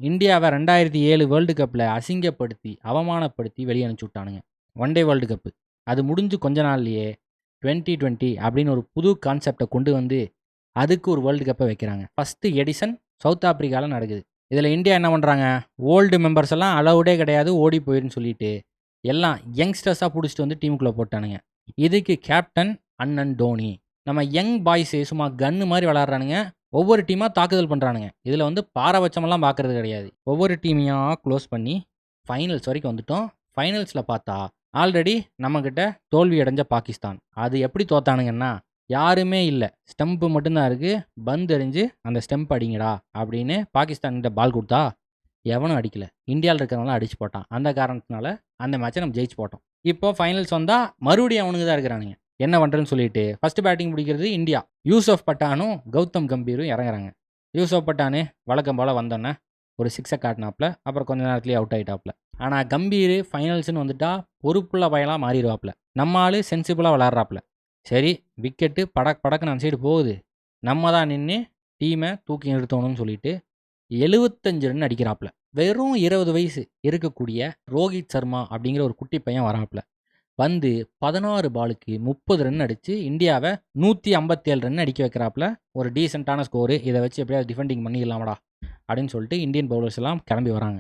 இந்தியாவை 2007 வேர்ல்டு கப்பில் அசிங்கப்படுத்தி அவமானப்படுத்தி வெளியே அனுப்பிச்சி விட்டானுங்க. ஒன் டே வேர்ல்டு கப்பு அது முடிஞ்சு கொஞ்ச நாள்லையே 2020 அப்படின்னு ஒரு புது கான்செப்டை கொண்டு வந்து அதுக்கு ஒரு வேர்ல்டு கப்பை வைக்கிறாங்க. ஃபஸ்ட்டு எடிசன் சவுத் ஆப்பிரிக்காவில் நடக்குது. இதில் இந்தியா என்ன பண்ணுறாங்க, ஓல்டு மெம்பர்ஸ் எல்லாம் அலவுடே கிடையாது, ஓடி போயிருன்னு சொல்லிட்டு எல்லாம் யங்ஸ்டர்ஸாக பிடிச்சிட்டு வந்து டீமுக்குள்ளே போட்டானுங்க. இதுக்கு கேப்டன் அண்ணன் டோனி. நம்ம யங் பாய்ஸு சும்மா கன்று மாதிரி விளாட்றானுங்க. ஒவ்வொரு டீமாக தாக்குதல் பண்ணுறானுங்க. இதில் வந்து பாரபட்சமெல்லாம் பார்க்குறது கிடையாது. ஒவ்வொரு டீமையாக க்ளோஸ் பண்ணி ஃபைனல்ஸ் வரைக்கும் வந்துட்டோம். ஃபைனல்ஸில் பார்த்தா ஆல்ரெடி நம்மக்கிட்ட தோல்வி அடைஞ்ச பாகிஸ்தான். அது எப்படி தோத்தானுங்கன்னா, யாருமே இல்லை, ஸ்டெம்ப்பு மட்டும்தான் இருக்குது, பந்து எறிஞ்சு அந்த ஸ்டெம்ப் அடிங்கடா அப்படின்னு பாகிஸ்தான்கிட்ட பால் கொடுத்தா எவனும் அடிக்கலை. இந்தியாவில் இருக்கிறவங்களாம் அடிச்சு போட்டான். அந்த காரணத்தினால அந்த மேட்சை நம்ம ஜெயிச்சு போட்டோம். இப்போ ஃபைனல்ஸ் வந்தால் மறுபடியும் அவனுக்கு தான் இருக்கிறானுங்க. என்ன பண்ணுறேன்னு சொல்லிட்டு ஃபஸ்ட்டு பேட்டிங் பிடிக்கிறது இந்தியா. யூசுப் பட்டானும் கௌதம் கம்பீரும் இறங்குறாங்க. யூசுப் பட்டானு வழக்கம் போல் வந்தோன்னே ஒரு 6 காட்டினாப்புல, அப்புறம் கொஞ்ச நேரத்துலேயே அவுட் ஆகிட்டாப்புல. ஆனால் கம்பீர் ஃபைனல்ஸ்னு வந்துட்டா பொறுப்புள்ள பயலாக மாறிடுவாப்புல. நம்ம ஆள் சென்சிபிளாக விளாட்றாப்புல. சரி, விக்கெட்டு படக்குன்னு அந்த சைடு போகுது, நம்ம தான் நின்று டீமை தூக்கி நிறுத்தணும்னு சொல்லிட்டு 75 ரன் அடிக்கிறாப்புல. வெறும் 20 வயசு இருக்கக்கூடிய ரோஹித் சர்மா அப்படிங்கிற ஒரு குட்டி பையன் வராப்புல. வந்து 16 பாலுக்கு 30 ரன் அடித்து இந்தியாவை 157 ரன் அடிக்க வைக்கிறாப்புல. ஒரு டீசெண்டான ஸ்கோரு, இதை வச்சு எப்படியாவது டிஃபெண்டிங் பண்ணிடலாமடா அப்படின்னு சொல்லிட்டு இந்தியன் பவுலர்ஸ் எல்லாம் கிளம்பி வராங்க.